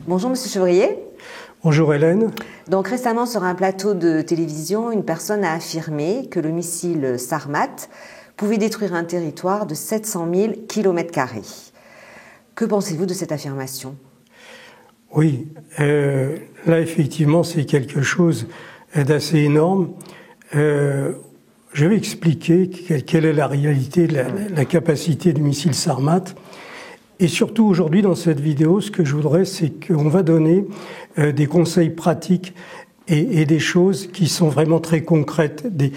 Bonjour Monsieur Chevrier. Bonjour Hélène. Donc récemment sur un plateau de télévision, une personne a affirmé que le missile Sarmat pouvait détruire un territoire de 700 000 km². Que pensez-vous de cette affirmation? Oui, là effectivement c'est quelque chose d'assez énorme. Je vais expliquer quelle est la réalité de la capacité du missile Sarmat. Et surtout aujourd'hui dans cette vidéo, ce que je voudrais, c'est qu'on va donner des conseils pratiques et des choses qui sont vraiment très concrètes, des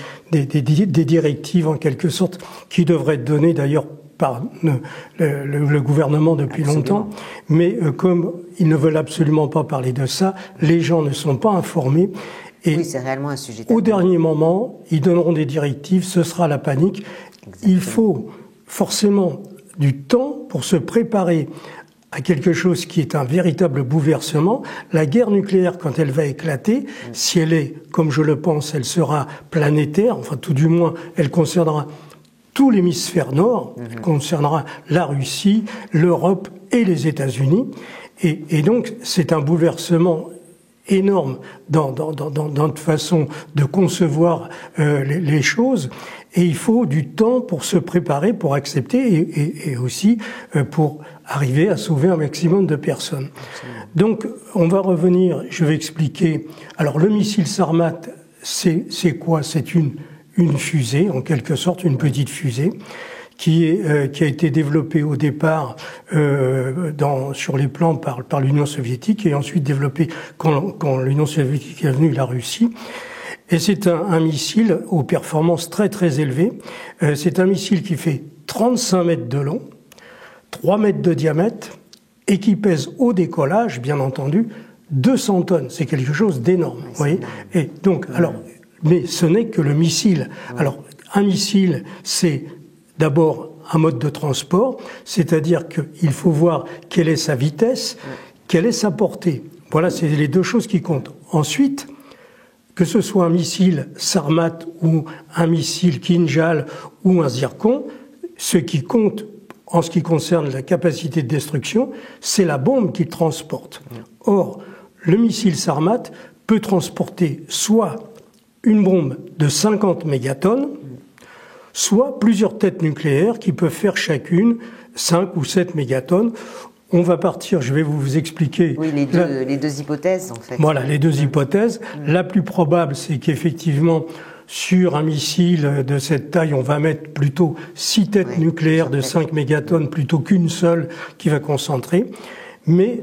directives en quelque sorte, qui devraient être données d'ailleurs par le gouvernement depuis longtemps. Mais comme ils ne veulent absolument pas parler de ça, les gens ne sont pas informés. Et oui, c'est réellement un sujet. Au dernier moment, ils donneront des directives, ce sera la panique. Exactement. Il faut forcément du temps pour se préparer à quelque chose qui est un véritable bouleversement. La guerre nucléaire, quand elle va éclater, si elle est, comme je le pense, elle sera planétaire, enfin tout du moins, elle concernera tout l'hémisphère nord, elle concernera la Russie, l'Europe et les États-Unis. Et donc, c'est un bouleversement énorme dans notre façon de concevoir les choses. Et il faut du temps pour se préparer, pour accepter et aussi pour arriver à sauver un maximum de personnes. Donc, on va revenir, je vais expliquer. Alors, le missile Sarmat, c'est quoi? C'est une fusée, en quelque sorte, une petite fusée, qui a été développée au départ sur les plans par l'Union soviétique et ensuite développée quand l'Union soviétique est venue, la Russie. Et c'est un missile aux performances très très élevées. C'est un missile qui fait 35 mètres de long, 3 mètres de diamètre et qui pèse au décollage, bien entendu, 200 tonnes. C'est quelque chose d'énorme, vous voyez. Et donc, alors, mais ce n'est que le missile. Alors, un missile, c'est d'abord un mode de transport, c'est-à-dire qu'il faut voir quelle est sa vitesse, quelle est sa portée. Voilà, c'est les deux choses qui comptent. Ensuite, que ce soit un missile Sarmat ou un missile Kinjal ou un Zircon, ce qui compte en ce qui concerne la capacité de destruction, c'est la bombe qu'il transporte. Or, le missile Sarmat peut transporter soit une bombe de 50 mégatonnes, soit plusieurs têtes nucléaires qui peuvent faire chacune 5 ou 7 mégatonnes. On va partir, je vais vous expliquer. Oui, les deux hypothèses, en fait. Voilà, les deux hypothèses. La plus probable, c'est qu'effectivement, sur un missile de cette taille, on va mettre plutôt 6 têtes nucléaires de 5 mégatonnes plutôt qu'une seule qui va concentrer. Mais,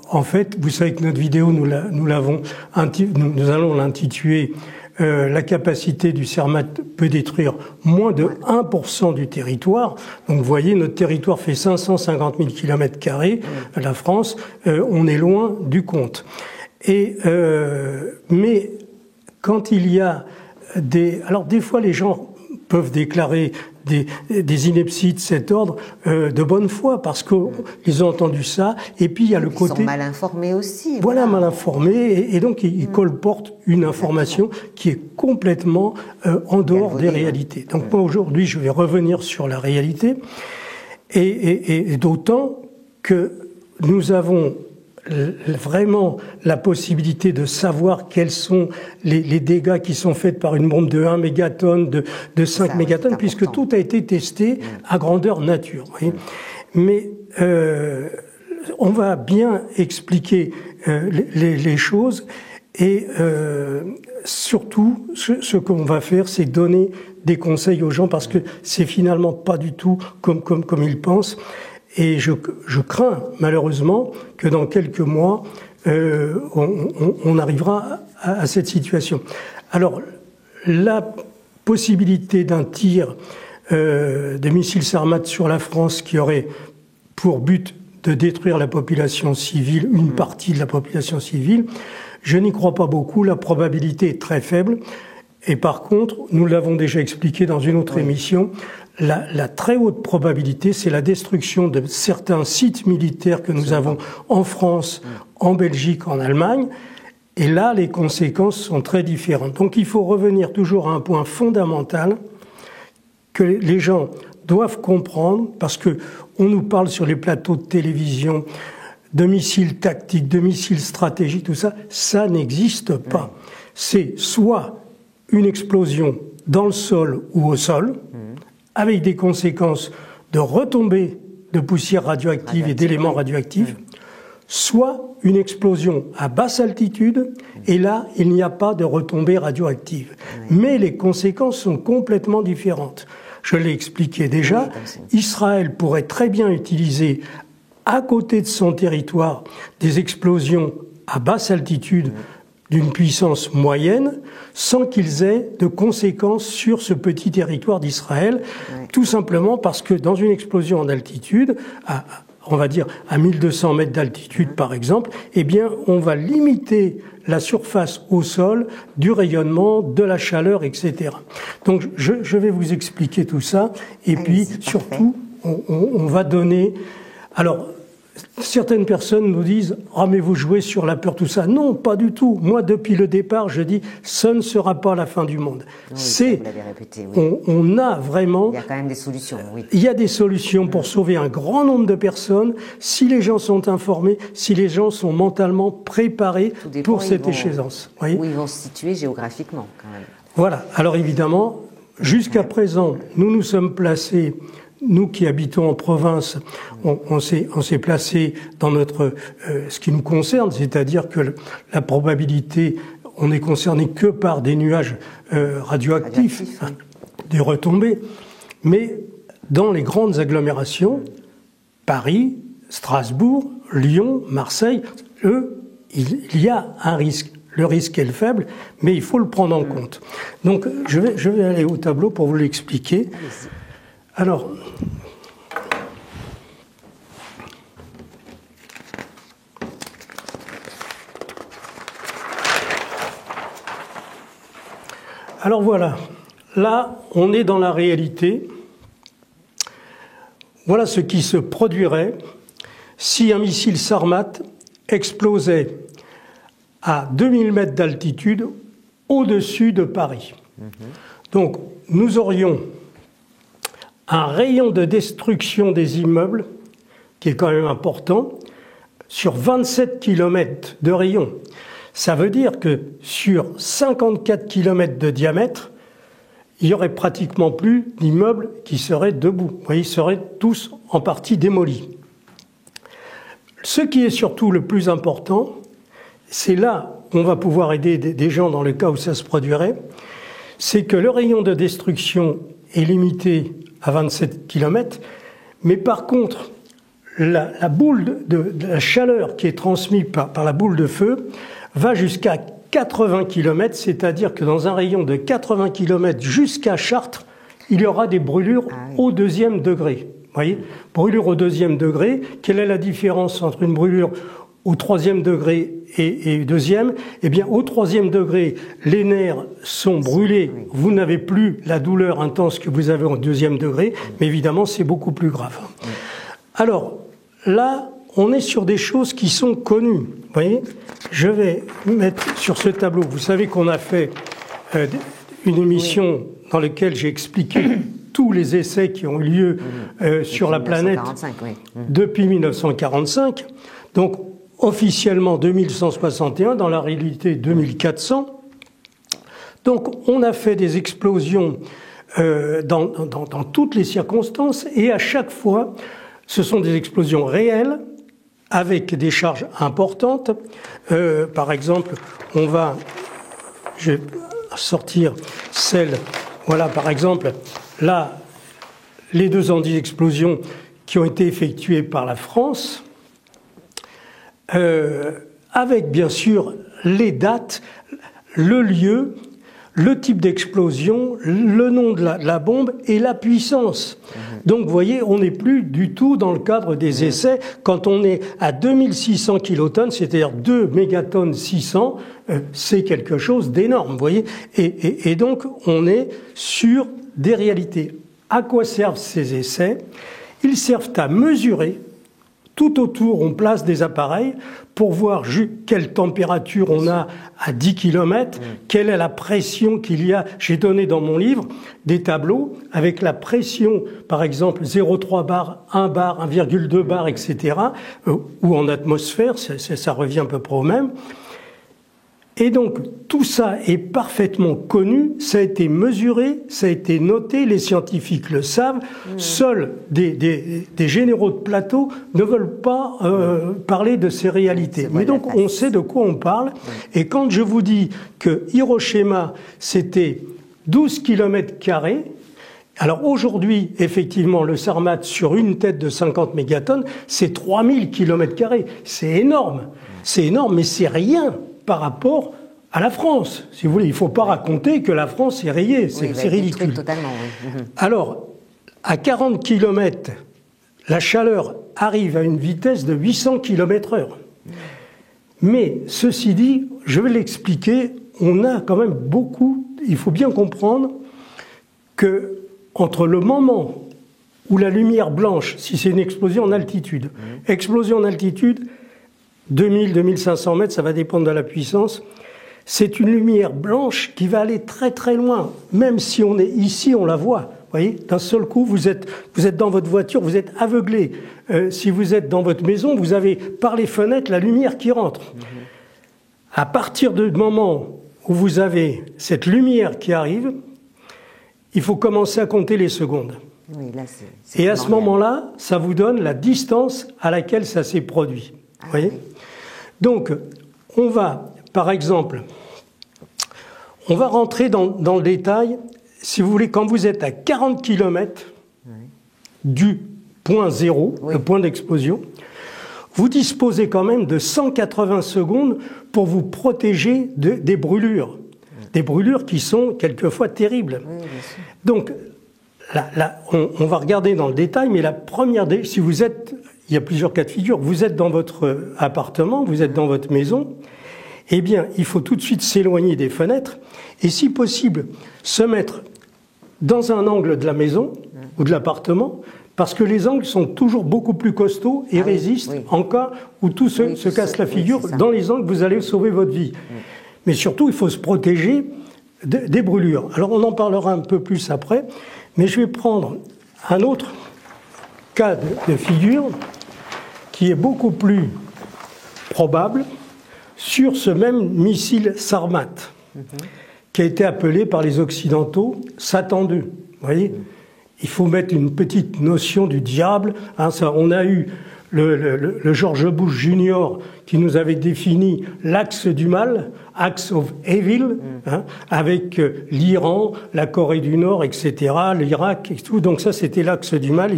en fait, vous savez que notre vidéo, nous allons l'intituler la capacité du Sarmat peut détruire moins de 1% du territoire. Donc vous voyez, notre territoire fait 550 000 km², la France, on est loin du compte. Et mais quand il y a alors des fois les gens peuvent déclarer des inepties de cet ordre de bonne foi parce qu'ils ont entendu ça. Et puis il y a le côté... Ils sont mal informés aussi. Voilà, mal informés. Et donc ils colportent une information qui est complètement en dehors des réalités. Donc moi aujourd'hui je vais revenir sur la réalité. Et d'autant que nous avons vraiment la possibilité de savoir quels sont les dégâts qui sont faits par une bombe de 1 mégatonne, de 5 mégatonnes, puisque tout a été testé à grandeur nature. Vous voyez. Mais on va bien expliquer les choses et surtout ce qu'on va faire, c'est donner des conseils aux gens parce que c'est finalement pas du tout comme ils pensent. Et je crains malheureusement que dans quelques mois, on arrivera à cette situation. Alors, la possibilité d'un tir de missiles Sarmat sur la France qui aurait pour but de détruire la population civile, une partie de la population civile, je n'y crois pas beaucoup. La probabilité est très faible. Et par contre, nous l'avons déjà expliqué dans une autre émission, la très haute probabilité, c'est la destruction de certains sites militaires que nous avons en France, en Belgique, en Allemagne. Et là, les conséquences sont très différentes. Donc il faut revenir toujours à un point fondamental que les gens doivent comprendre, parce que on nous parle sur les plateaux de télévision de missiles tactiques, de missiles stratégiques, tout ça, ça n'existe pas. C'est soit une explosion dans le sol ou au sol, avec des conséquences de retombées de poussière radioactive et d'éléments radioactifs, soit une explosion à basse altitude, et là, il n'y a pas de retombées radioactives. Mais les conséquences sont complètement différentes. Je l'ai expliqué déjà, Israël pourrait très bien utiliser à côté de son territoire des explosions à basse altitude d'une puissance moyenne sans qu'ils aient de conséquences sur ce petit territoire d'Israël, tout simplement parce que dans une explosion en altitude, on va dire à 1200 mètres d'altitude par exemple, eh bien on va limiter la surface au sol du rayonnement, de la chaleur, etc. Donc je vais vous expliquer tout ça et puis surtout on va donner... Alors, certaines personnes nous disent « Ah mais vous jouez sur la peur, tout ça ». Non, pas du tout. Moi, depuis le départ, je dis « Ce ne sera pas la fin du monde ». Oui, vous l'avez répété, oui. On a vraiment... Il y a quand même des solutions, oui. Il y a des solutions pour sauver un grand nombre de personnes si les gens sont informés, si les gens sont mentalement préparés pour cette échéance. Où ils vont se situer géographiquement, quand même. Voilà. Alors évidemment, jusqu'à présent, nous nous sommes placés... Nous qui habitons en province, on s'est placé dans notre ce qui nous concerne, c'est-à-dire que la probabilité, on n'est concerné que par des nuages radioactifs, des retombées. Mais dans les grandes agglomérations, Paris, Strasbourg, Lyon, Marseille, il y a un risque. Le risque est faible, mais il faut le prendre en compte. Donc je vais aller au tableau pour vous l'expliquer. Alors, voilà, là on est dans la réalité. Voilà ce qui se produirait si un missile Sarmat explosait à 2000 mètres d'altitude au-dessus de Paris. Donc nous aurions un rayon de destruction des immeubles, qui est quand même important, sur 27 km de rayon. Ça veut dire que sur 54 km de diamètre, il n'y aurait pratiquement plus d'immeubles qui seraient debout. Vous voyez, ils seraient tous en partie démolis. Ce qui est surtout le plus important, c'est là qu'on va pouvoir aider des gens dans le cas où ça se produirait, c'est que le rayon de destruction est limité à 27 km, mais par contre, la boule de la chaleur qui est transmise par la boule de feu va jusqu'à 80 km, c'est-à-dire que dans un rayon de 80 km jusqu'à Chartres, il y aura des brûlures au 2e degré. Vous voyez, brûlure au 2e degré. Quelle est la différence entre une brûlure au 3e degré et 2e? Eh bien, au 3e degré, les nerfs sont brûlés. Vous n'avez plus la douleur intense que vous avez au 2e degré, mais évidemment, c'est beaucoup plus grave. Alors, là, on est sur des choses qui sont connues. Vous voyez, je vais mettre sur ce tableau. Vous savez qu'on a fait une émission dans laquelle j'ai expliqué tous les essais qui ont eu lieu sur la planète depuis 1945. Donc, officiellement 2161, dans la réalité 2400. Donc on a fait des explosions dans toutes les circonstances et à chaque fois, ce sont des explosions réelles avec des charges importantes. Par exemple, je vais sortir celle, voilà par exemple, là, les 2 explosions qui ont été effectuées par la France, avec bien sûr les dates, le lieu, le type d'explosion, le nom de la bombe et la puissance. Donc vous voyez, on n'est plus du tout dans le cadre des essais. Quand on est à 2600 kilotonnes, c'est-à-dire 2 mégatonnes 600, c'est quelque chose d'énorme, vous voyez. Et donc on est sur des réalités. À quoi servent ces essais? Ils servent à mesurer Tout autour, on place des appareils pour voir quelle température on a à 10 km, quelle est la pression qu'il y a. J'ai donné dans mon livre des tableaux avec la pression, par exemple 0,3 bar, 1 bar, 1,2 bar, etc., ou en atmosphère, ça revient à peu près au même. Et donc, tout ça est parfaitement connu, ça a été mesuré, ça a été noté, les scientifiques le savent. Seuls des généraux de plateau ne veulent pas parler de ces réalités. Mais donc, on sait de quoi on parle. Et quand je vous dis que Hiroshima, c'était 12 km², alors aujourd'hui, effectivement, le Sarmat, sur une tête de 50 mégatonnes, c'est 3000 km². C'est énorme, mais c'est rien par rapport à la France. Si vous voulez, il ne faut pas raconter que la France est rayée, c'est ridicule. Totalement, oui. Alors, à 40 km, la chaleur arrive à une vitesse de 800 km/h. Mais, ceci dit, je vais l'expliquer, on a quand même beaucoup, il faut bien comprendre que entre le moment où la lumière blanche, si c'est une explosion en altitude, 2000-2500 mètres, ça va dépendre de la puissance. C'est une lumière blanche qui va aller très très loin. Même si on est ici, on la voit. Vous voyez, d'un seul coup, vous êtes dans votre voiture, vous êtes aveuglé. Si vous êtes dans votre maison, vous avez par les fenêtres la lumière qui rentre. À partir du moment où vous avez cette lumière qui arrive, il faut commencer à compter les secondes. Oui, là, c'est et à ce moment-là, ça vous donne la distance à laquelle ça s'est produit. Vous voyez ? Donc, on va, par exemple, on va rentrer dans le détail. Si vous voulez, quand vous êtes à 40 km du point zéro, le point d'explosion, vous disposez quand même de 180 secondes pour vous protéger des brûlures. Des brûlures qui sont quelquefois terribles. Oui, donc, là, on va regarder dans le détail, mais la première, si vous êtes... Il y a plusieurs cas de figure. Vous êtes dans votre appartement, vous êtes dans votre maison. Eh bien, il faut tout de suite s'éloigner des fenêtres et, si possible, se mettre dans un angle de la maison ou de l'appartement, parce que les angles sont toujours beaucoup plus costauds et résistent en cas où tout se casse la figure. Dans les angles, vous allez sauver votre vie. Mais surtout, il faut se protéger des brûlures. Alors, on en parlera un peu plus après, mais je vais prendre un autre cas de figure qui est beaucoup plus probable sur ce même missile Sarmat, qui a été appelé par les Occidentaux Satan II. Vous voyez, il faut mettre une petite notion du diable. On a eu le George Bush Jr. qui nous avait défini l'axe du mal, Axe of Evil, avec l'Iran, la Corée du Nord, etc., l'Irak et tout. Donc ça, c'était l'axe du mal.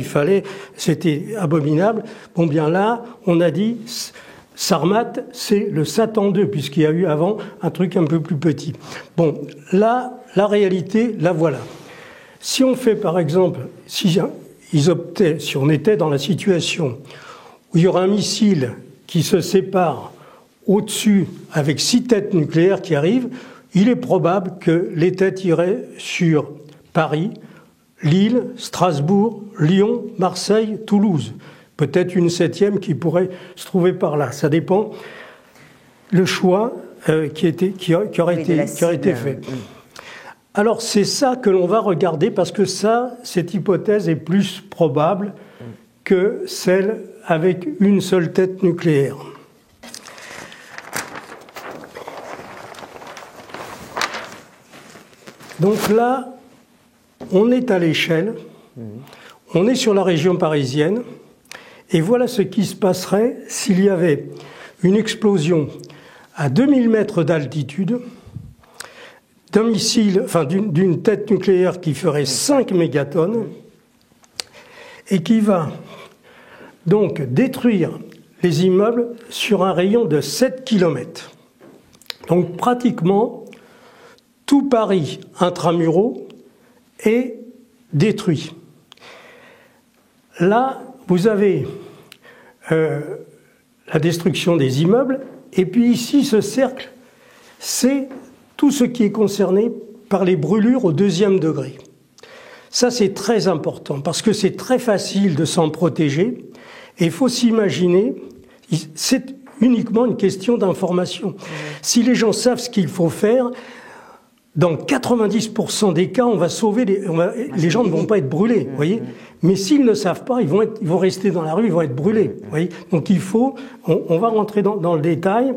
C'était abominable. Bon, bien là, on a dit Sarmat, c'est le Satan II, puisqu'il y a eu avant un truc un peu plus petit. Bon, là, la réalité, la voilà. Si on fait, par exemple, si on était dans la situation où il y aura un missile qui se sépare au-dessus avec 6 têtes nucléaires qui arrivent, il est probable que les têtes iraient sur Paris, Lille, Strasbourg, Lyon, Marseille, Toulouse. Peut-être une 7e qui pourrait se trouver par là. Ça dépend le choix qui aurait été fait. Alors c'est ça que l'on va regarder, parce que cette hypothèse est plus probable que celle avec une seule tête nucléaire. Donc là, on est à l'échelle, on est sur la région parisienne, et voilà ce qui se passerait s'il y avait une explosion à 2000 mètres d'altitude d'un missile, enfin d'une tête nucléaire qui ferait 5 mégatonnes et qui va donc détruire les immeubles sur un rayon de 7 km. Donc pratiquement tout Paris intramuros est détruit. Là, vous avez la destruction des immeubles, et puis ici, ce cercle, c'est tout ce qui est concerné par les brûlures au 2e degré. Ça, c'est très important parce que c'est très facile de s'en protéger et il faut s'imaginer, c'est uniquement une question d'information. Si les gens savent ce qu'il faut faire, dans 90% des cas, on va sauver les gens ne vont pas être brûlés, vous voyez. Mais s'ils ne savent pas, ils vont rester dans la rue, ils vont être brûlés, vous voyez. Donc il faut, on va rentrer dans le détail.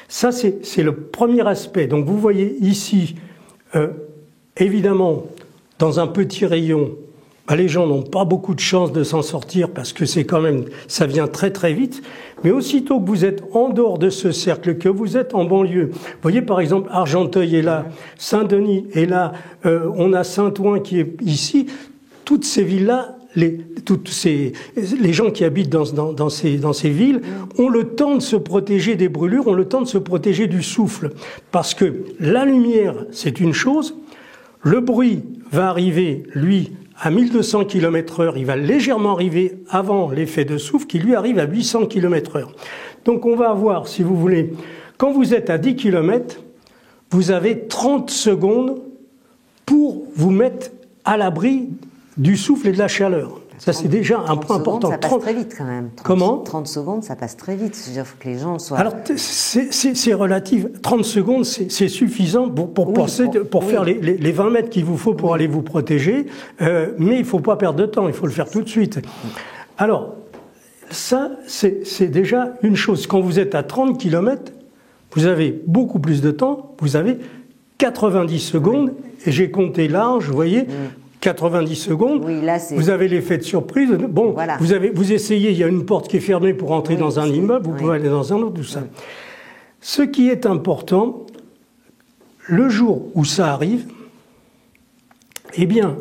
Ça, c'est le premier aspect. Donc vous voyez ici, évidemment, dans un petit rayon, les gens n'ont pas beaucoup de chances de s'en sortir parce que c'est quand même, ça vient très très vite. Mais aussitôt que vous êtes en dehors de ce cercle, que vous êtes en banlieue, vous voyez par exemple Argenteuil est là, Saint-Denis est là, on a Saint-Ouen qui est ici, toutes ces villes-là, les gens qui habitent dans ces villes ont le temps de se protéger des brûlures, ont le temps de se protéger du souffle. Parce que la lumière, c'est une chose, le bruit va arriver, lui, à 1200 km/h, il va légèrement arriver avant l'effet de souffle qui lui arrive à 800 km/h. Donc on va avoir, si vous voulez, quand vous êtes à 10 km, vous avez 30 secondes pour vous mettre à l'abri du souffle et de la chaleur. Ça, c'est déjà un point important. Ça passe très vite quand même. 30 secondes, ça passe très vite. Il faut que les gens soient... Alors, c'est relatif. 30 secondes, c'est suffisant pour faire les 20 mètres qu'il vous faut pour aller vous protéger. Mais il ne faut pas perdre de temps, il faut le faire tout de suite. Alors, ça, c'est déjà une chose. Quand vous êtes à 30 km, vous avez beaucoup plus de temps. Vous avez 90 secondes. Et j'ai compté large, vous voyez 90 secondes, oui, là, vous avez l'effet de surprise. Bon, voilà. Vous essayez, il y a une porte qui est fermée pour entrer dans un immeuble, vous pouvez aller dans un autre, tout ça. Ce qui est important, le jour où ça arrive, eh bien,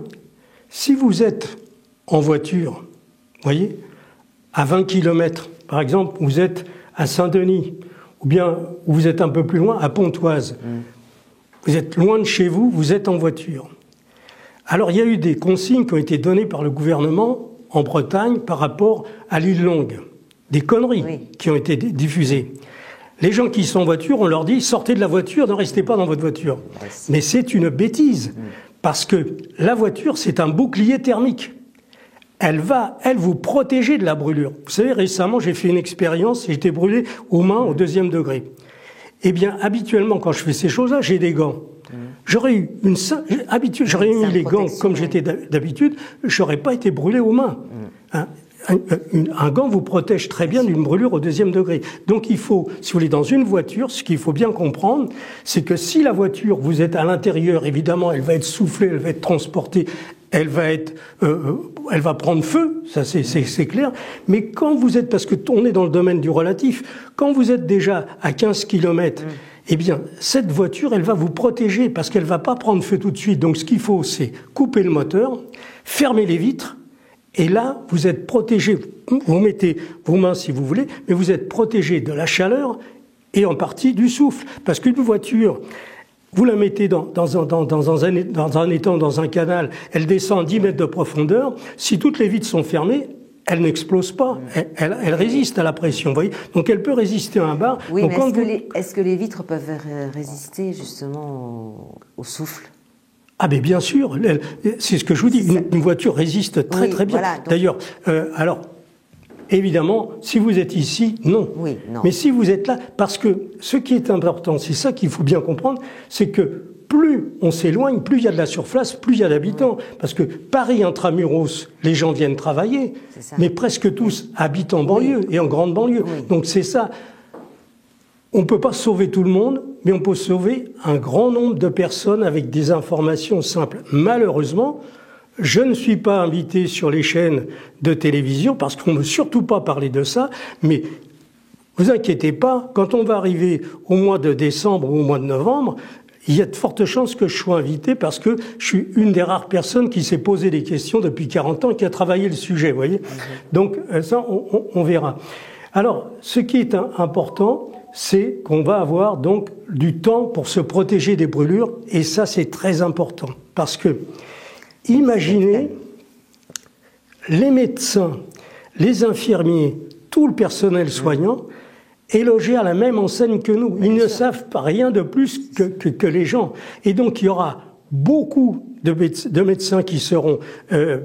si vous êtes en voiture, vous voyez, à 20 km, par exemple, vous êtes à Saint-Denis, ou bien vous êtes un peu plus loin, à Pontoise, vous êtes loin de chez vous, vous êtes en voiture. Alors, il y a eu des consignes qui ont été données par le gouvernement en Bretagne par rapport à l'île Longue. Des conneries qui ont été diffusées. Les gens qui sont en voiture, on leur dit « sortez de la voiture, ne restez pas dans votre voiture ». Mais c'est une bêtise, parce que la voiture, c'est un bouclier thermique. Elle va, elle, vous protéger de la brûlure. Vous savez, récemment, j'ai fait une expérience, j'ai été brûlé aux mains au 2e degré. Eh bien, habituellement, quand je fais ces choses-là, j'ai des gants. J'aurais eu j'aurais mis les gants comme j'étais d'habitude, j'aurais pas été brûlé aux mains. Un gant vous protège très bien d'une brûlure au 2e degré. Donc il faut, si vous voulez, dans une voiture, ce qu'il faut bien comprendre, c'est que si la voiture, vous êtes à l'intérieur, évidemment, elle va être soufflée, elle va être transportée, elle va prendre feu, ça c'est clair. Mais quand vous êtes, parce que on est dans le domaine du relatif, quand vous êtes déjà à 15 km, eh bien, cette voiture, elle va vous protéger parce qu'elle va pas prendre feu tout de suite. Donc, ce qu'il faut, c'est couper le moteur, fermer les vitres, et là, vous êtes protégé. Vous mettez vos mains si vous voulez, mais vous êtes protégé de la chaleur et en partie du souffle. Parce qu'une voiture, vous la mettez dans un étang, dans un canal, elle descend à 10 mètres de profondeur. Si toutes les vitres sont fermées, elle n'explose pas, elle résiste à la pression, vous voyez. Donc elle peut résister à un bar. Oui, donc, mais est-ce que les vitres peuvent résister justement au souffle ? Ah mais bien sûr, c'est ce que je vous dis, une voiture résiste très très bien. Voilà, donc... D'ailleurs, alors, évidemment, si vous êtes ici, non. Oui, non. Mais si vous êtes là, parce que ce qui est important, c'est ça qu'il faut bien comprendre, c'est que plus on s'éloigne, plus il y a de la surface, plus il y a d'habitants. Parce que Paris intramuros, les gens viennent travailler, mais presque tous habitent en banlieue et en grande banlieue. Donc c'est ça. On ne peut pas sauver tout le monde, mais on peut sauver un grand nombre de personnes avec des informations simples. Malheureusement, je ne suis pas invité sur les chaînes de télévision parce qu'on ne veut surtout pas parler de ça, mais vous inquiétez pas, quand on va arriver au mois de décembre ou au mois de novembre, il y a de fortes chances que je sois invité parce que je suis une des rares personnes qui s'est posé des questions depuis 40 ans et qui a travaillé le sujet, vous voyez. Donc ça, on verra. Alors, ce qui est important, c'est qu'on va avoir donc du temps pour se protéger des brûlures, et ça, c'est très important. Parce que, imaginez, les médecins, les infirmiers, tout le personnel soignant, est logé à la même enseigne que nous. Ils ne savent pas rien de plus que les gens. Et donc, il y aura beaucoup de médecins qui seront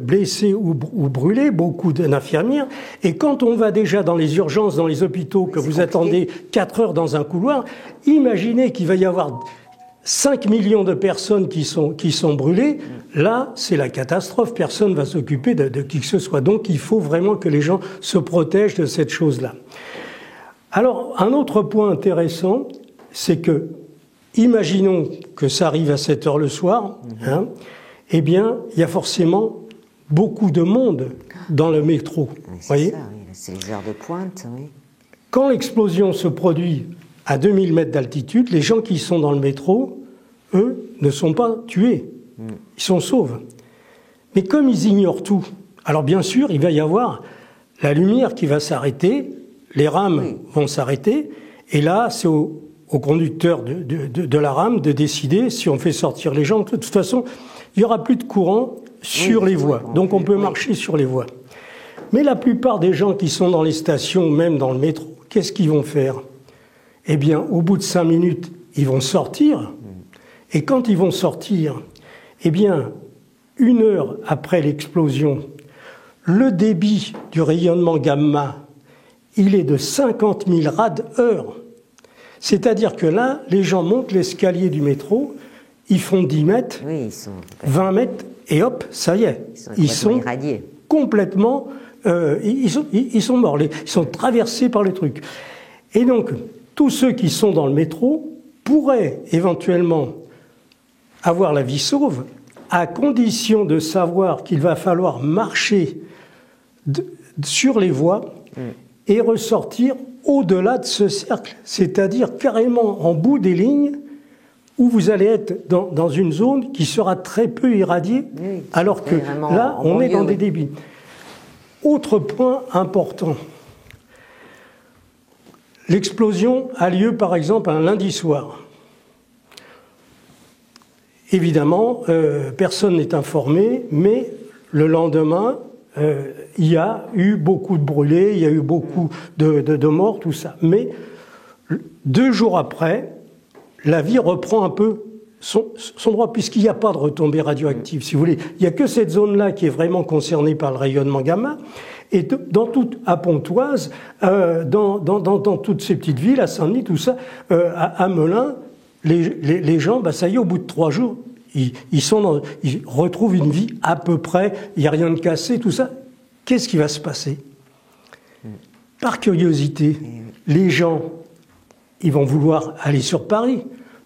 blessés ou brûlés, beaucoup d'infirmières. Et quand on va déjà dans les urgences, dans les hôpitaux, que vous attendez 4 heures dans un couloir, imaginez qu'il va y avoir 5 millions de personnes qui sont brûlées. Là, c'est la catastrophe. Personne ne va s'occuper de qui que ce soit. Donc, il faut vraiment que les gens se protègent de cette chose-là. Alors, un autre point intéressant, c'est que, imaginons que ça arrive à 7 heures le soir, eh bien, il y a forcément beaucoup de monde dans le métro. Oui, c'est les heures de pointe. Oui. Quand l'explosion se produit à 2000 mètres d'altitude, les gens qui sont dans le métro, eux, ne sont pas tués. Ils sont saufs. Mais comme ils ignorent tout, alors bien sûr, il va y avoir la lumière qui va s'arrêter, les rames vont s'arrêter, et là, c'est au conducteur de la rame de décider si on fait sortir les gens. De toute façon, il n'y aura plus de courant sur les voies, donc on peut marcher sur les voies. Mais la plupart des gens qui sont dans les stations, même dans le métro, qu'est-ce qu'ils vont faire ? Eh bien, au bout de 5 minutes, ils vont sortir. Et quand ils vont sortir, eh bien, 1 heure après l'explosion, le débit du rayonnement gamma, il est de 50 000 rad-heure. C'est-à-dire que là, les gens montent l'escalier du métro, ils font 10 mètres, 20 mètres, et hop, ça y est. Ils sont irradiés. Complètement... ils sont morts, ils sont traversés par le truc. Et donc, tous ceux qui sont dans le métro pourraient éventuellement avoir la vie sauve, à condition de savoir qu'il va falloir marcher sur les voies et ressortir au-delà de ce cercle, c'est-à-dire carrément en bout des lignes où vous allez être dans une zone qui sera très peu irradiée, alors que là, on est dans des débits. Autre point important, l'explosion a lieu par exemple un lundi soir. Évidemment, personne n'est informé, mais le lendemain, il y a eu beaucoup de brûlés, il y a eu beaucoup de morts, tout ça. Mais 2 jours après, la vie reprend un peu son droit, puisqu'il n'y a pas de retombées radioactives, si vous voulez. Il n'y a que cette zone-là qui est vraiment concernée par le rayonnement gamma. Et dans toute, à Pontoise, dans toutes ces petites villes, à Saint-Denis, tout ça, à Melun, les gens, ça y est, au bout de 3 jours, ils retrouvent une vie à peu près, il n'y a rien de cassé, tout ça. Qu'est-ce qui va se passer ? Par curiosité, les gens, ils vont vouloir aller sur Paris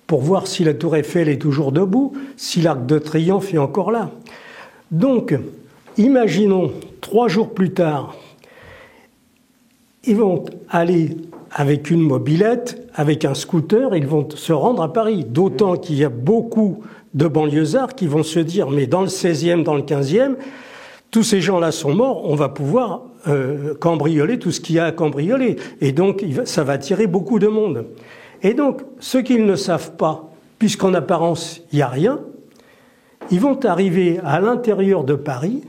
pour voir si la Tour Eiffel est toujours debout, si l'Arc de Triomphe est encore là. Donc, imaginons, 3 jours plus tard, ils vont aller avec une mobilette, avec un scooter, ils vont se rendre à Paris. D'autant qu'il y a beaucoup de banlieusards qui vont se dire, mais dans le 16e, dans le 15e, tous ces gens-là sont morts, on va pouvoir cambrioler tout ce qu'il y a à cambrioler. Et donc, ça va attirer beaucoup de monde. Et donc, ceux qui ne savent pas, puisqu'en apparence, il n'y a rien, ils vont arriver à l'intérieur de Paris,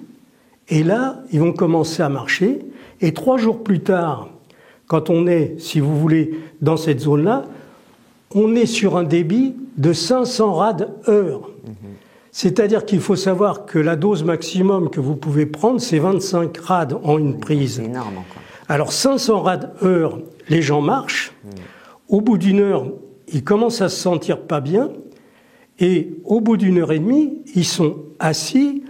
et là, ils vont commencer à marcher, et 3 jours plus tard, quand on est, si vous voulez, dans cette zone-là, on est sur un débit de 500 rad-heure. C'est-à-dire qu'il faut savoir que la dose maximum que vous pouvez prendre, c'est 25 rad en une prise. C'est énorme encore. Alors 500 rad-heure, les gens marchent. Au bout d'1 heure, ils commencent à se sentir pas bien. Et au bout d'1 heure et demie, ils sont assis,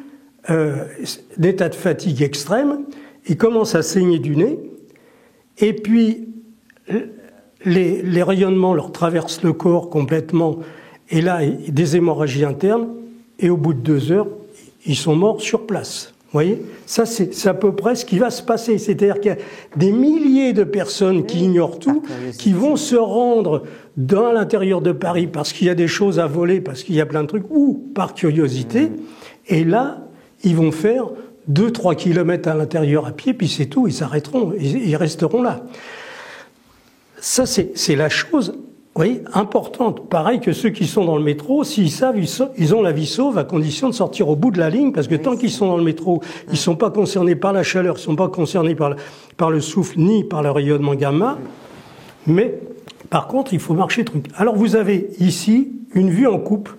d'état de fatigue extrême. Ils commencent à saigner du nez. Et puis, les rayonnements leur traversent le corps complètement. Et là, des hémorragies internes. Et au bout de 2 heures, ils sont morts sur place. Vous voyez ? Ça, c'est à peu près ce qui va se passer. C'est-à-dire qu'il y a des milliers de personnes qui ignorent tout, qui vont se rendre dans l'intérieur de Paris parce qu'il y a des choses à voler, parce qu'il y a plein de trucs, ou par curiosité. Et là, ils vont faire 2-3 kilomètres à l'intérieur à pied, puis c'est tout, ils s'arrêteront, ils resteront là. Ça, c'est la chose... Oui, importante. Pareil que ceux qui sont dans le métro, s'ils savent, ils ont la vie sauve à condition de sortir au bout de la ligne, parce que tant qu'ils sont dans le métro, ils ne sont pas concernés par la chaleur, ils ne sont pas concernés par le souffle, ni par le rayonnement gamma. Mais, par contre, il faut marcher truc. Alors, vous avez ici une vue en coupe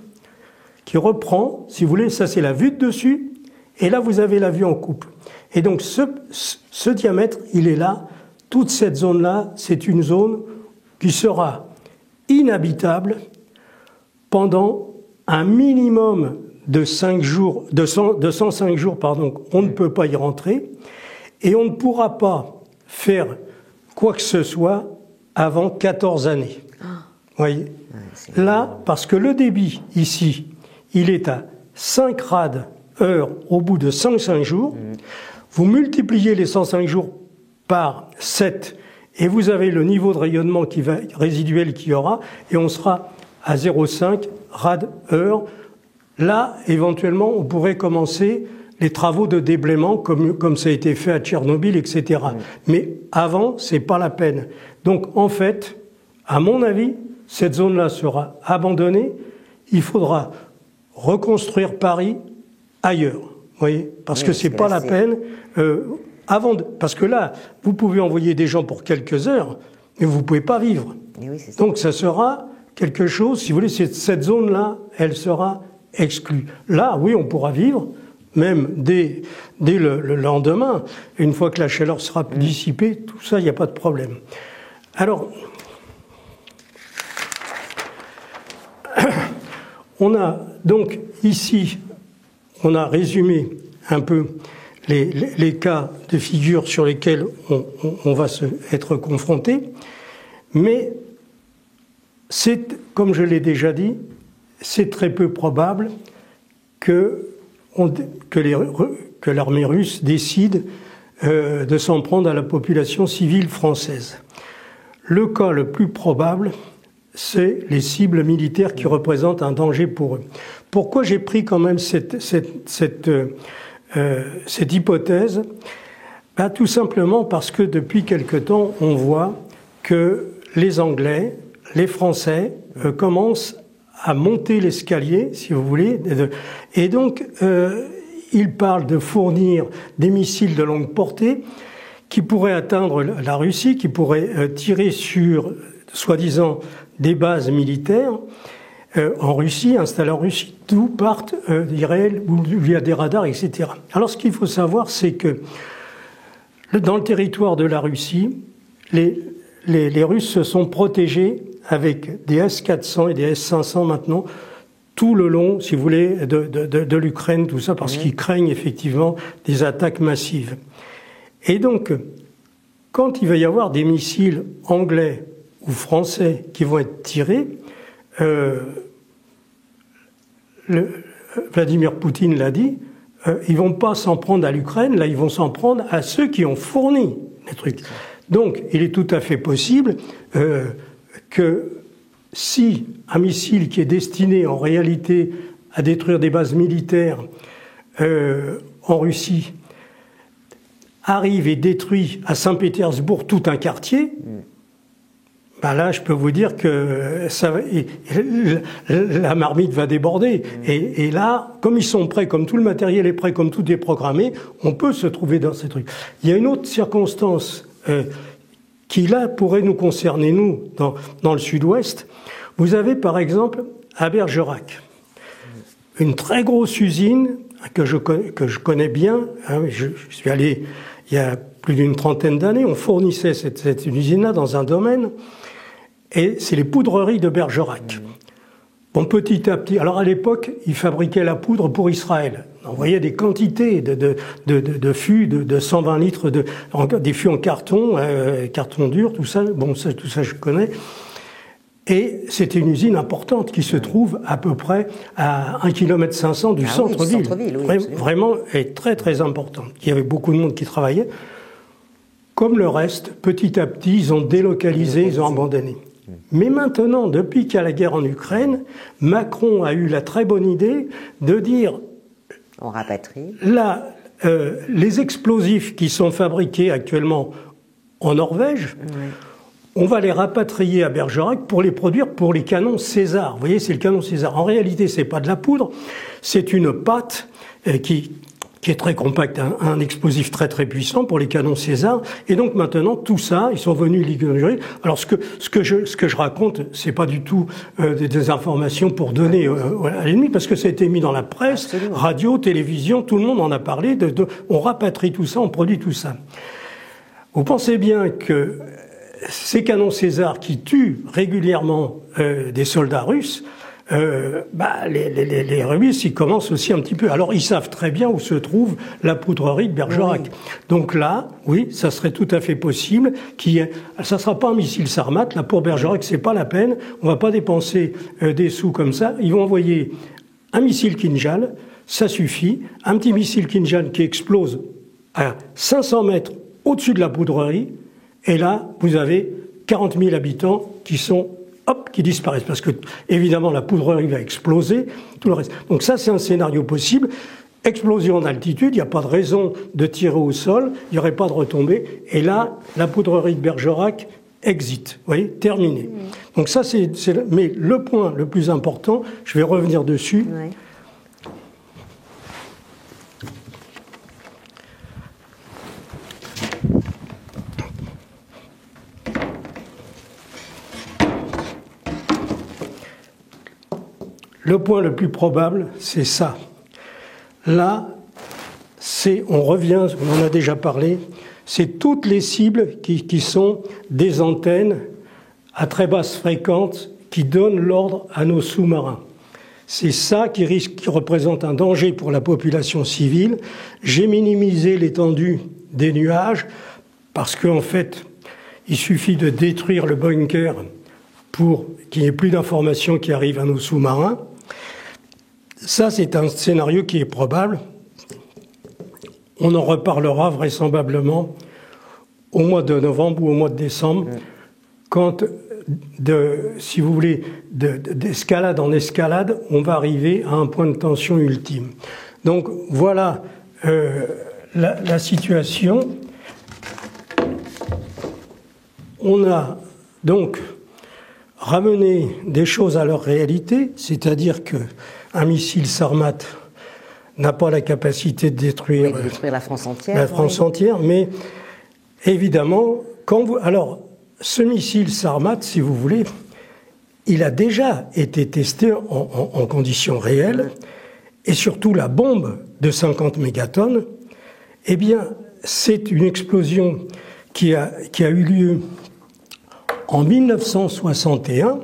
qui reprend, si vous voulez, ça c'est la vue de dessus, et là vous avez la vue en couple. Et donc ce diamètre, il est là, toute cette zone-là, c'est une zone qui sera inhabitable pendant un minimum de 5 jours, de 105 jours, pardon, on ne peut pas y rentrer, et on ne pourra pas faire quoi que ce soit avant 14 années. Vous voyez ? Là, parce que le débit, ici, il est à 5 rad/heure au bout de 105 jours. Vous multipliez les 105 jours par 7 et vous avez le niveau de rayonnement résiduel qu'il y aura et on sera à 0,5 rad/heure. Là, éventuellement, on pourrait commencer les travaux de déblaiement comme ça a été fait à Tchernobyl, etc. Mais avant, c'est pas la peine. Donc, en fait, à mon avis, cette zone-là sera abandonnée. Il faudra reconstruire Paris ailleurs. Vous voyez, parce que c'est pas la peine. Parce que là, vous pouvez envoyer des gens pour quelques heures, mais vous pouvez pas vivre. Oui, c'est ça. Donc, ça sera quelque chose. Si vous voulez, cette zone-là, elle sera exclue. Là, oui, on pourra vivre, même dès le lendemain, une fois que la chaleur sera dissipée. Tout ça, il n'y a pas de problème. Alors, on a donc ici, on a résumé un peu les cas de figure sur lesquels on va être confronté, mais c'est, comme je l'ai déjà dit, c'est très peu probable que l'armée russe décide de s'en prendre à la population civile française. Le cas le plus probable, c'est les cibles militaires qui représentent un danger pour eux. Pourquoi j'ai pris quand même cette hypothèse ? Ben, tout simplement parce que depuis quelque temps, on voit que les Anglais, les Français commencent à monter l'escalier, si vous voulez, et donc ils parlent de fournir des missiles de longue portée qui pourraient atteindre la Russie, qui pourraient tirer sur, soi-disant, des bases militaires en Russie, installées en Russie, d'où partent d'Israël ou via des radars, etc. Alors ce qu'il faut savoir, c'est que dans le territoire de la Russie, les Russes se sont protégés avec des S-400 et des S-500 maintenant, tout le long, si vous voulez, de l'Ukraine, tout ça, parce qu'ils craignent effectivement des attaques massives. Et donc, quand il va y avoir des missiles anglais ou français qui vont être tirés, Vladimir Poutine l'a dit, ils vont pas s'en prendre à l'Ukraine, là ils vont s'en prendre à ceux qui ont fourni les trucs. Donc, il est tout à fait possible que si un missile qui est destiné en réalité à détruire des bases militaires en Russie arrive et détruit à Saint-Pétersbourg tout un quartier, ben là, je peux vous dire que la marmite va déborder. Et là, comme ils sont prêts, comme tout le matériel est prêt, comme tout est programmé, on peut se trouver dans ces trucs. Il y a une autre circonstance qui, là, pourrait nous concerner, nous, dans le sud-ouest. Vous avez, par exemple, à Bergerac, une très grosse usine que je connais bien. Hein, je suis allé il y a plus d'une trentaine d'années. On fournissait cette usine-là dans un domaine. Et c'est les poudreries de Bergerac. Bon, petit à petit. Alors à l'époque, ils fabriquaient la poudre pour Israël. On voyait des quantités de fûts de 120 litres, des fûts en carton, carton dur, tout ça. Bon, tout ça je connais. Et c'était une usine importante qui se trouve à peu près à 1,5 km du centre-ville. Oui, vraiment, et très très importante. Il y avait beaucoup de monde qui travaillait. Comme le reste, petit à petit, ils ont délocalisé, ils ont abandonné. Mais maintenant, depuis qu'il y a la guerre en Ukraine, Macron a eu la très bonne idée de dire on rapatrie. Là, les explosifs qui sont fabriqués actuellement en Norvège, on va les rapatrier à Bergerac pour les produire pour les canons César. Vous voyez, c'est le canon César. En réalité, c'est pas de la poudre, c'est une pâte qui qui est très compact, un explosif très très puissant pour les canons César. Et donc maintenant, tout ça, ils sont venus l'ignorer. Alors ce que je raconte, c'est pas du tout des informations pour donner à l'ennemi, parce que ça a été mis dans la presse, absolument, radio, télévision, tout le monde en a parlé. On rapatrie tout ça, on produit tout ça. Vous pensez bien que ces canons César qui tuent régulièrement des soldats russes, les Russes, ils commencent aussi un petit peu. Alors, ils savent très bien où se trouve la poudrerie de Bergerac. Oui. Donc là, oui, ça serait tout à fait possible ça sera pas un missile Sarmat. Là, pour Bergerac, c'est pas la peine. On va pas dépenser des sous comme ça. Ils vont envoyer un missile Kinjal. Ça suffit. Un petit missile Kinjal qui explose à 500 mètres au-dessus de la poudrerie. Et là, vous avez 40 000 habitants qui disparaissent. Parce que, évidemment, la poudrerie va exploser, tout le reste. Donc ça, c'est un scénario possible. Explosion d'altitude, il n'y a pas de raison de tirer au sol, il n'y aurait pas de retombée. Et là, la poudrerie de Bergerac exit. Vous voyez, terminé. Donc ça, mais le point le plus important, je vais revenir dessus. Oui. Le point le plus probable, c'est ça. Là, on revient, on en a déjà parlé, c'est toutes les cibles qui sont des antennes à très basse fréquence qui donnent l'ordre à nos sous-marins. C'est ça qui représente un danger pour la population civile. J'ai minimisé l'étendue des nuages parce qu'en fait, il suffit de détruire le bunker pour qu'il n'y ait plus d'informations qui arrivent à nos sous-marins. Ça, c'est un scénario qui est probable. On en reparlera vraisemblablement au mois de novembre ou au mois de décembre, quand, si vous voulez, d'escalade en escalade, on va arriver à un point de tension ultime. Donc voilà la situation. On a donc ramené des choses à leur réalité, c'est-à-dire qu'un missile Sarmat n'a pas la capacité de détruire la France entière. La France entière, mais évidemment, alors, ce missile Sarmat, si vous voulez, il a déjà été testé en conditions réelles, et surtout la bombe de 50 mégatonnes, eh bien, c'est une explosion qui a eu lieu en 1961,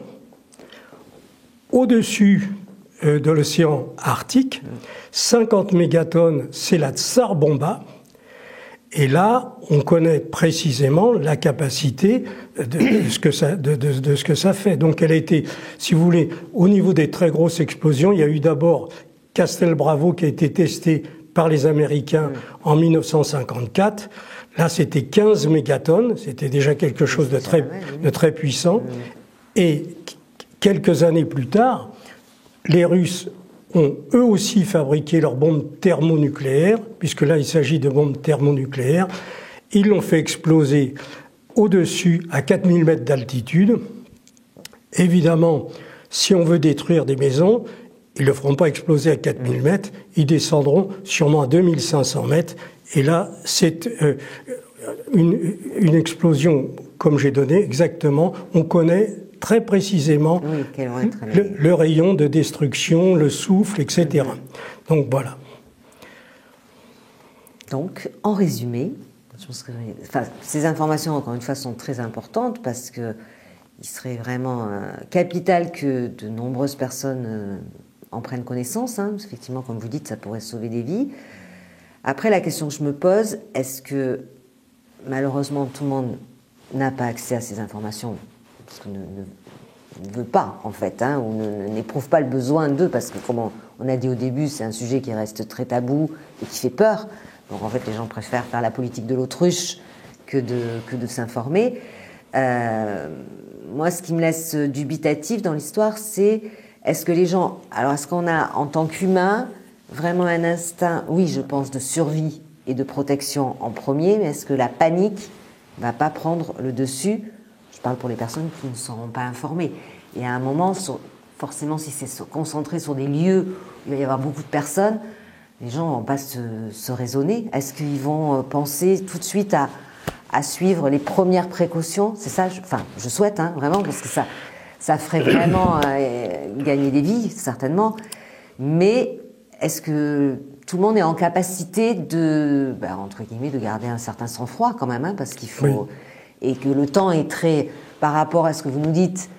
au-dessus de l'océan Arctique. 50 mégatonnes, c'est la Tsar Bomba. Et là, on connaît précisément la capacité de ce que ça fait. Donc elle a été, si vous voulez, au niveau des très grosses explosions, il y a eu d'abord Castel Bravo qui a été testé par les Américains en 1954. Là, c'était 15 mégatonnes, c'était déjà quelque chose de très puissant. Et quelques années plus tard, les Russes ont eux aussi fabriqué leurs bombes thermonucléaires, puisque là, il s'agit de bombes thermonucléaires. Ils l'ont fait exploser au-dessus, à 4000 mètres d'altitude. Évidemment, si on veut détruire des maisons, ils ne le feront pas exploser à 4000 mètres, ils descendront sûrement à 2500 mètres. Et là, c'est une explosion, comme j'ai donné exactement, on connaît très précisément le rayon de destruction, le souffle, etc. Donc voilà. Donc, en résumé, je pense que, ces informations, encore une fois, sont très importantes parce qu'il serait vraiment capital que de nombreuses personnes en prennent connaissance. Effectivement, comme vous dites, ça pourrait sauver des vies. Après, la question que je me pose, est-ce que malheureusement tout le monde n'a pas accès à ces informations parce qu'on ne veut pas, en fait, ou n'éprouve pas le besoin d'eux, parce que, comme on a dit au début, c'est un sujet qui reste très tabou et qui fait peur. Donc, en fait, les gens préfèrent faire la politique de l'autruche que de s'informer. Moi, ce qui me laisse dubitatif dans l'histoire, c'est est-ce que les gens... Alors, est-ce qu'on a, en tant qu'humain, vraiment un instinct, oui, je pense, de survie et de protection en premier, mais est-ce que la panique ne va pas prendre le dessus ? Je parle pour les personnes qui ne seront pas informées. Et à un moment, forcément, si c'est concentré sur des lieux où il va y avoir beaucoup de personnes, les gens ne vont pas se raisonner? Est-ce qu'ils vont penser tout de suite à suivre les premières précautions? C'est ça, je souhaite, hein, vraiment, parce que ça ferait vraiment gagner des vies, certainement. Mais est-ce que tout le monde est en capacité de, entre guillemets, de garder un certain sang-froid quand même, hein, parce qu'il faut... Oui. Et que le temps est très... Par rapport à ce que vous nous dites,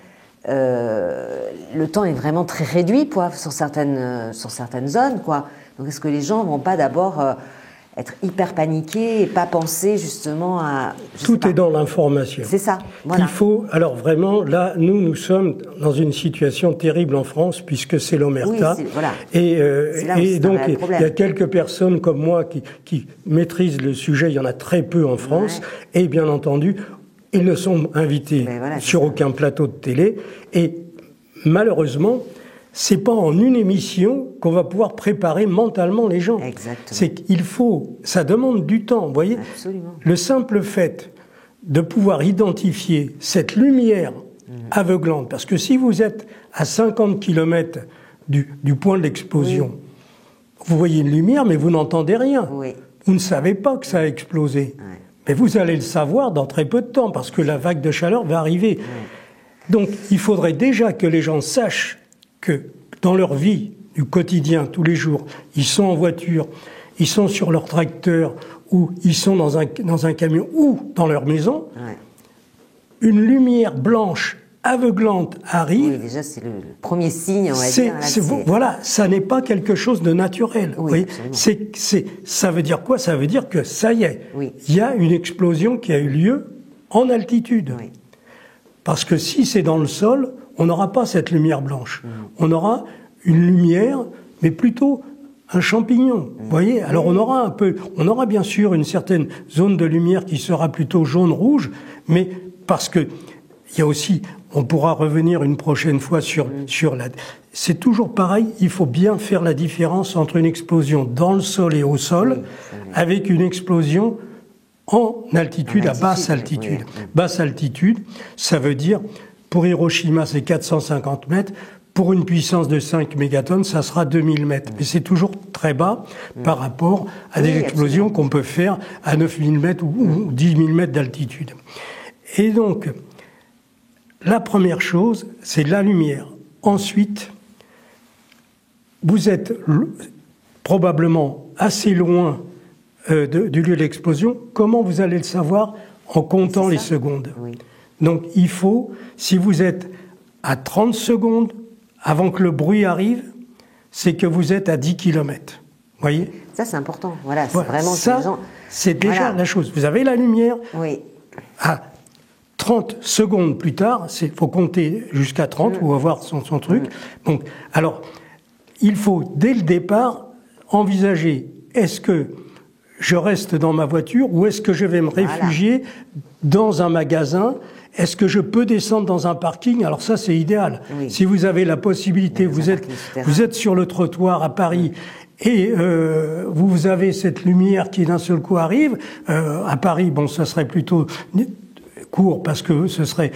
le temps est vraiment très réduit sur certaines zones, quoi. Donc est-ce que les gens ne vont pas d'abord être hyper paniqués et pas penser justement à... Tout est dans l'information. C'est ça, voilà. Il faut... Alors vraiment, là, nous sommes dans une situation terrible en France puisque c'est l'omerta. Oui, voilà. Et donc, il y a quelques personnes comme moi qui maîtrisent le sujet. Il y en a très peu en France. Ouais. Et bien entendu, ils ne sont invités sur aucun plateau de télé. Et malheureusement... c'est pas en une émission qu'on va pouvoir préparer mentalement les gens. Exactement. C'est qu'il faut, ça demande du temps, vous voyez. Absolument. Le simple fait de pouvoir identifier cette lumière aveuglante, parce que si vous êtes à 50 km du point de l'explosion, vous voyez une lumière, mais vous n'entendez rien. Oui. Vous ne savez pas que ça a explosé. Oui. Mais vous allez le savoir dans très peu de temps, parce que la vague de chaleur va arriver. Oui. Donc, il faudrait déjà que les gens sachent que dans leur vie du quotidien, tous les jours, ils sont en voiture, ils sont sur leur tracteur, ou ils sont dans un camion, ou dans leur maison, une lumière blanche aveuglante arrive. Oui, déjà, c'est le premier signe, on va dire. Là, voilà, ça n'est pas quelque chose de naturel. Oui, ça veut dire quoi? Ça veut dire que ça y est, il y a une explosion qui a eu lieu en altitude. Oui. Parce que si c'est dans le sol, on n'aura pas cette lumière blanche. On aura une lumière, mais plutôt un champignon. Vous voyez? Alors on aura bien sûr une certaine zone de lumière qui sera plutôt jaune-rouge, mais parce que il y a aussi, on pourra revenir une prochaine fois sur la... C'est toujours pareil, il faut bien faire la différence entre une explosion dans le sol et au sol, avec une explosion en altitude, à basse altitude. Basse altitude, ça veut dire... Pour Hiroshima, c'est 450 mètres. Pour une puissance de 5 mégatonnes, ça sera 2000 mètres. Mais c'est toujours très bas par rapport à des explosions qu'on peut faire à 9000 mètres ou 10 000 mètres d'altitude. Et donc, la première chose, c'est la lumière. Ensuite, vous êtes probablement assez loin du lieu de l'explosion. Comment vous allez le savoir? En comptant les secondes. Oui. Donc il faut, si vous êtes à 30 secondes avant que le bruit arrive, c'est que vous êtes à 10 km. Vous voyez? Ça c'est important. Voilà, c'est vraiment ça, les gens... c'est déjà la chose. Vous avez la lumière. Oui. À 30 secondes plus tard, il faut compter jusqu'à 30 ou avoir son truc. Donc, alors, il faut dès le départ envisager, est-ce que je reste dans ma voiture ou est-ce que je vais me réfugier dans un magasin? Est-ce que je peux descendre dans un parking? Alors ça, c'est idéal. Oui. Si vous avez la possibilité, vous êtes sur le trottoir à Paris et vous avez cette lumière qui d'un seul coup arrive. À Paris, bon, ça serait plutôt court parce que ce serait...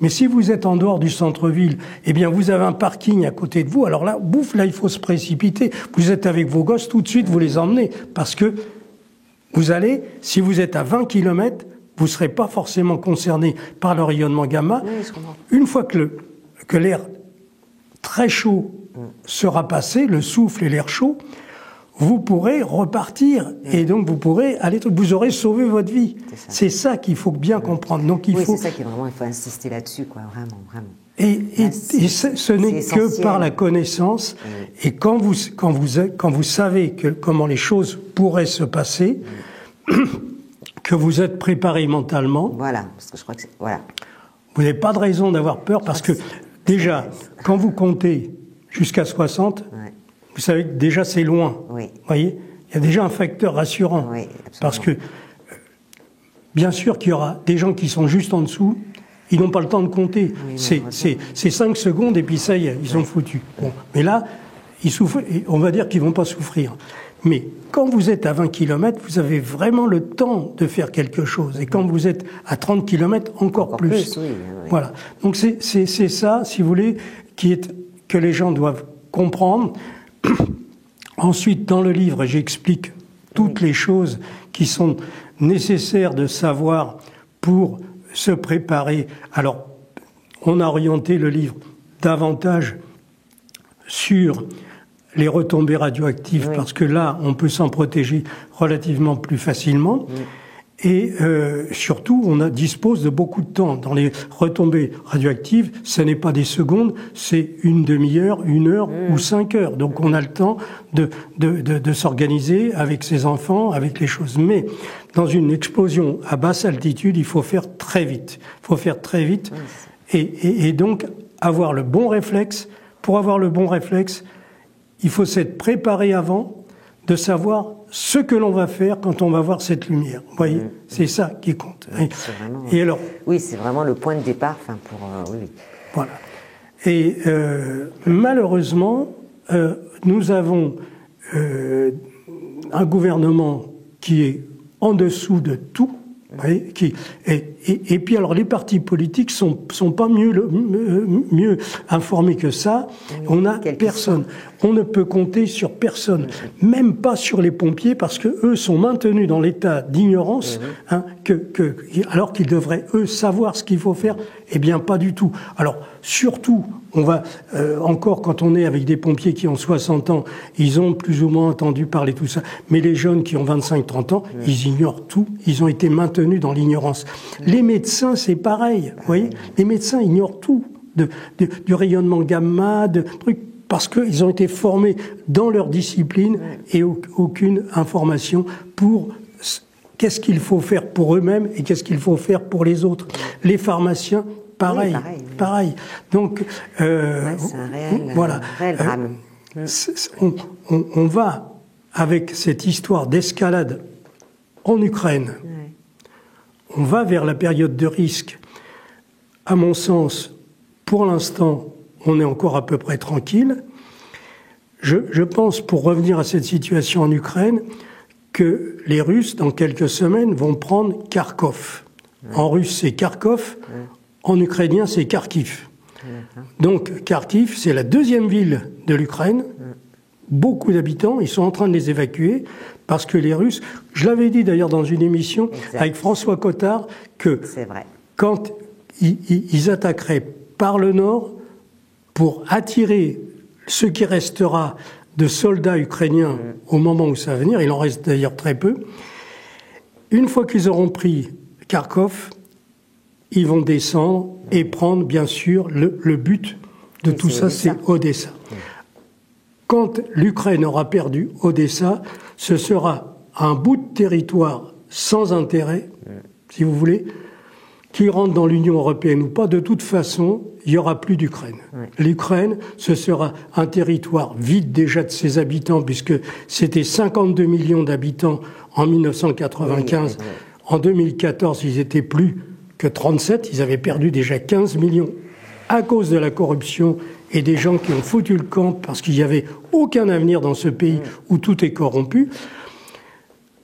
Mais si vous êtes en dehors du centre-ville, eh bien, vous avez un parking à côté de vous. Alors là, là, il faut se précipiter. Vous êtes avec vos gosses, tout de suite, vous les emmenez parce que vous allez, si vous êtes à 20 km, vous ne serez pas forcément concerné par le rayonnement gamma. Oui, je comprends. Une fois que l'air très chaud sera passé, le souffle et l'air chaud, vous pourrez repartir. Et donc, vous pourrez aller... Vous aurez sauvé votre vie. C'est ça qu'il faut bien comprendre. Donc, il faut... c'est ça qu'il faut insister là-dessus, quoi. Vraiment, vraiment. Et ce n'est que par la connaissance. Et quand vous savez comment les choses pourraient se passer... que vous êtes préparé mentalement. Voilà, parce que je crois que c'est... Voilà. Vous n'avez pas de raison d'avoir peur, parce que déjà, quand vous comptez jusqu'à 60, vous savez que déjà c'est loin. Oui. Vous voyez? Il y a déjà un facteur rassurant. Oui, parce que, bien sûr qu'il y aura des gens qui sont juste en dessous, ils n'ont pas le temps de compter. Oui, c'est 5 secondes et puis ça y est, ils sont foutus. Bon. Mais là, ils souffrent, on va dire qu'ils ne vont pas souffrir. Mais quand vous êtes à 20 km, vous avez vraiment le temps de faire quelque chose. Et quand vous êtes à 30 km, encore plus. Oui. Voilà. Donc c'est ça, si vous voulez, que les gens doivent comprendre. Ensuite, dans le livre, j'explique toutes les choses qui sont nécessaires de savoir pour se préparer. Alors, on a orienté le livre davantage sur les retombées radioactives, parce que là, on peut s'en protéger relativement plus facilement. Et surtout, on dispose de beaucoup de temps. Dans les retombées radioactives, ce n'est pas des secondes, c'est une demi-heure, 1 heure ou 5 heures. Donc on a le temps de s'organiser avec ses enfants, avec les choses. Mais dans une explosion à basse altitude, il faut faire très vite. Il faut faire très vite. Et donc avoir le bon réflexe. Pour avoir le bon réflexe, il faut s'être préparé avant, de savoir ce que l'on va faire quand on va voir cette lumière. Vous voyez, c'est ça qui compte. Vraiment, et alors, oui, c'est vraiment le point de départ. Pour oui. Voilà. Et malheureusement, nous avons un gouvernement qui est en dessous de tout. Oui, et puis alors les partis politiques sont pas mieux informés que ça. On a personne. On ne peut compter sur personne, même pas sur les pompiers, parce que eux sont maintenus dans l'état d'ignorance, alors qu'ils devraient eux savoir ce qu'il faut faire. Eh bien, pas du tout. Alors surtout, on va encore quand on est avec des pompiers qui ont 60 ans, ils ont plus ou moins entendu parler de tout ça. Mais les jeunes qui ont 25-30 ans, ils ignorent tout. Ils ont été maintenus dans l'ignorance. Les médecins, c'est pareil. Vous voyez, les médecins ignorent tout du rayonnement gamma, de trucs, parce qu'ils ont été formés dans leur discipline et aucune information pour qu'est-ce qu'il faut faire pour eux-mêmes et qu'est-ce qu'il faut faire pour les autres. Les pharmaciens, pareil. Donc, c'est un réel drame. On va, avec cette histoire d'escalade en Ukraine, on va vers la période de risque. À mon sens, pour l'instant, on est encore à peu près tranquille. Je pense, pour revenir à cette situation en Ukraine, que les Russes, dans quelques semaines, vont prendre Kharkov. En russe, c'est Kharkov. En ukrainien, c'est Kharkiv. Donc, Kharkiv, c'est la deuxième ville de l'Ukraine. Beaucoup d'habitants, ils sont en train de les évacuer parce que les Russes, je l'avais dit d'ailleurs dans une émission avec François Cottard, que quand ils attaqueraient par le nord pour attirer ce qui restera de soldats ukrainiens au moment où ça va venir, il en reste d'ailleurs très peu, une fois qu'ils auront pris Kharkov, ils vont descendre et prendre, bien sûr, le but de tout ça, c'est Odessa. Quand l'Ukraine aura perdu Odessa, ce sera un bout de territoire sans intérêt, si vous voulez, qui rentre dans l'Union européenne ou pas. De toute façon, il n'y aura plus d'Ukraine. L'Ukraine, ce sera un territoire vide déjà de ses habitants, puisque c'était 52 millions d'habitants en 1995. En 2014, ils étaient plus que 37, ils avaient perdu déjà 15 millions à cause de la corruption et des gens qui ont foutu le camp parce qu'il n'y avait aucun avenir dans ce pays où tout est corrompu.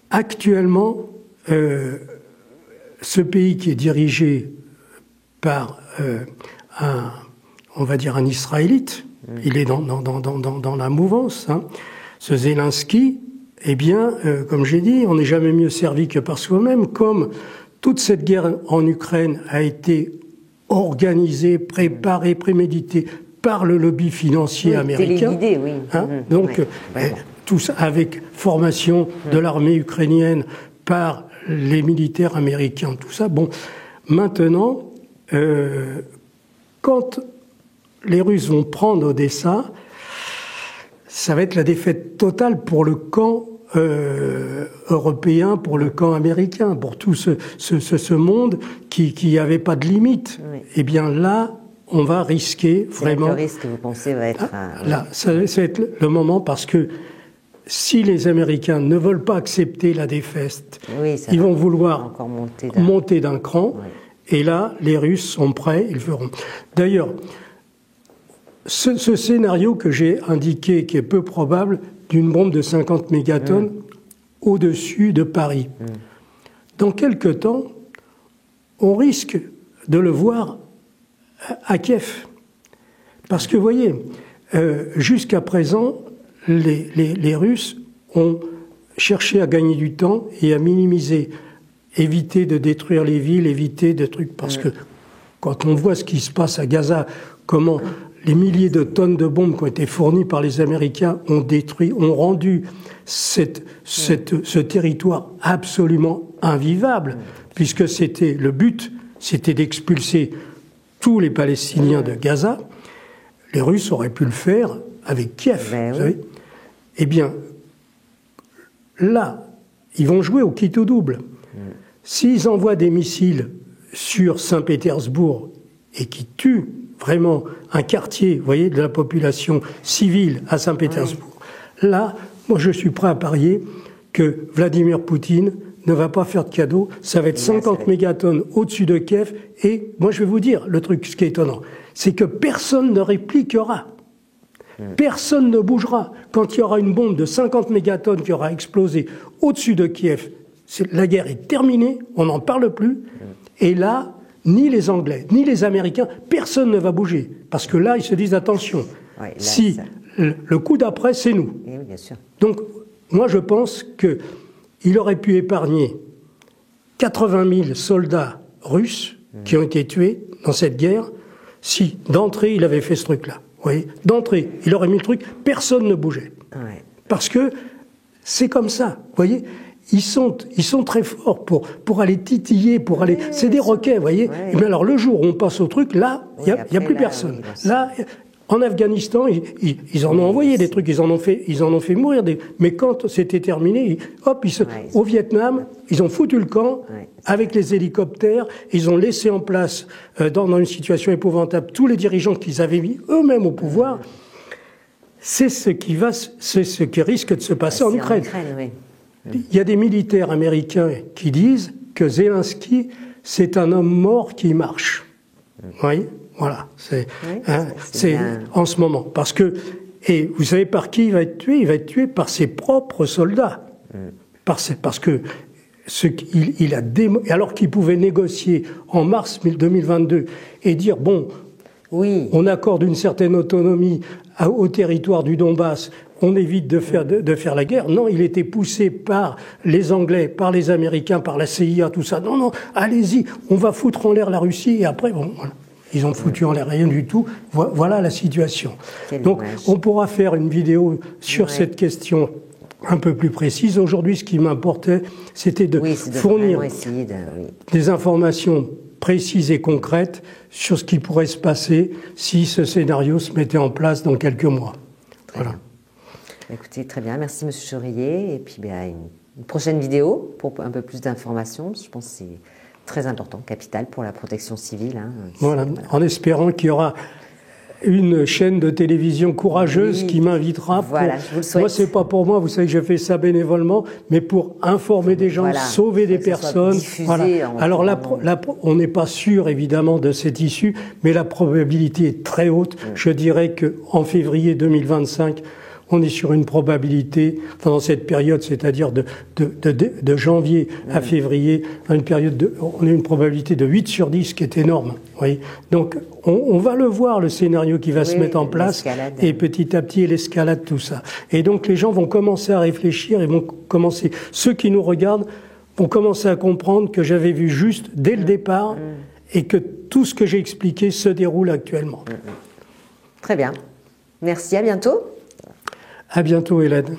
Actuellement, ce pays qui est dirigé par on va dire un Israélite, il est dans la mouvance, ce Zelensky, eh bien, comme j'ai dit, on n'est jamais mieux servi que par soi-même, comme toute cette guerre en Ukraine a été organisée, préparée, préméditée par le lobby financier américain. Téléguidé, Donc, tout ça avec formation de l'armée ukrainienne par les militaires américains, tout ça. Bon, maintenant, quand les Russes vont prendre Odessa, ça va être la défaite totale pour le camp européen, pour le camp américain, pour tout ce monde qui n'avait pas de limite. Eh bien là, on va risquer vraiment... Le risque, vous pensez, va être... Là, ça va être le moment, parce que si les Américains ne veulent pas accepter la défaite, ils vont vouloir monter d'un cran, et là, les Russes sont prêts, ils le feront. D'ailleurs, ce scénario que j'ai indiqué, qui est peu probable, d'une bombe de 50 mégatonnes au-dessus de Paris. Dans quelque temps, on risque de le voir à Kiev. Parce que, vous voyez, jusqu'à présent, les Russes ont cherché à gagner du temps et à minimiser, éviter de détruire les villes, éviter des trucs, parce que quand on voit ce qui se passe à Gaza, comment les milliers de tonnes de bombes qui ont été fournies par les Américains ont détruit, ont rendu ce territoire absolument invivable, puisque c'était le but, c'était d'expulser tous les Palestiniens de Gaza. Les Russes auraient pu le faire avec Kiev, vous savez. Eh bien, là, ils vont jouer au quitte ou double. S'ils envoient des missiles sur Saint-Pétersbourg et qui tuent vraiment un quartier, vous voyez, de la population civile à Saint-Pétersbourg, là, moi je suis prêt à parier que Vladimir Poutine ne va pas faire de cadeau, ça va être 50 mégatonnes au-dessus de Kiev, et moi je vais vous dire, le truc, ce qui est étonnant, c'est que personne ne répliquera. Personne ne bougera. Quand il y aura une bombe de 50 mégatonnes qui aura explosé au-dessus de Kiev, la guerre est terminée, on n'en parle plus, et là, ni les Anglais, ni les Américains, personne ne va bouger. Parce que là, ils se disent, attention, si le coup d'après, c'est nous. Oui, bien sûr. Donc, moi, je pense qu'il aurait pu épargner 80 000 soldats russes qui ont été tués dans cette guerre si, d'entrée, il avait fait ce truc-là. Vous voyez, d'entrée, il aurait mis le truc, personne ne bougeait. Parce que c'est comme ça, vous voyez. Ils sont très forts pour aller titiller, pour aller... C'est des roquets, vous voyez. Mais alors, le jour où on passe au truc, là, il n'y a plus personne. Là, en Afghanistan, ils en ont envoyé des trucs, ils en ont fait mourir. Mais quand c'était terminé, au Vietnam, ils ont foutu le camp avec les hélicoptères. Ils ont laissé en place, dans une situation épouvantable, tous les dirigeants qu'ils avaient mis eux-mêmes au pouvoir. C'est ce qui risque de se passer en Ukraine. Il y a des militaires américains qui disent que Zelensky, c'est un homme mort qui marche. Oui, voilà. C'est en ce moment. Parce que, et vous savez par qui il va être tué? Il va être tué par ses propres soldats. Parce que alors qu'il pouvait négocier en mars 2022 et dire, bon, on accorde une certaine autonomie au territoire du Donbass, on évite de faire la guerre. Non, il était poussé par les Anglais, par les Américains, par la CIA, tout ça. Non, allez-y, on va foutre en l'air la Russie, et après, bon, voilà. Ils ont foutu en l'air rien du tout. Voilà la situation. Donc, on pourra faire une vidéo sur cette question un peu plus précise. Aujourd'hui, ce qui m'importait, c'était de fournir des informations précises et concrètes sur ce qui pourrait se passer si ce scénario se mettait en place dans quelques mois. Voilà. Écoutez, très bien. Merci, M. Chevrier. Et puis, une prochaine vidéo pour un peu plus d'informations. Je pense que c'est très important, capital pour la protection civile. Voilà, en espérant qu'il y aura une chaîne de télévision courageuse qui m'invitera. Voilà, je vous le souhaite. Moi, c'est pas pour moi, vous savez que je fais ça bénévolement, mais pour informer des gens, sauver des personnes. Alors là, on n'est pas sûr, évidemment, de cette issue, mais la probabilité est très haute. Je dirais qu'en février 2025, on est sur une probabilité, dans cette période, c'est-à-dire de janvier à février, on a une probabilité de 8 sur 10, ce qui est énorme. Oui. Donc, on va le voir, le scénario qui va se mettre en place, et petit à petit, l'escalade, tout ça. Et donc, les gens vont commencer à réfléchir, et ceux qui nous regardent, vont commencer à comprendre que j'avais vu juste dès le départ, et que tout ce que j'ai expliqué se déroule actuellement. Très bien. Merci, à bientôt. À bientôt, Hélène.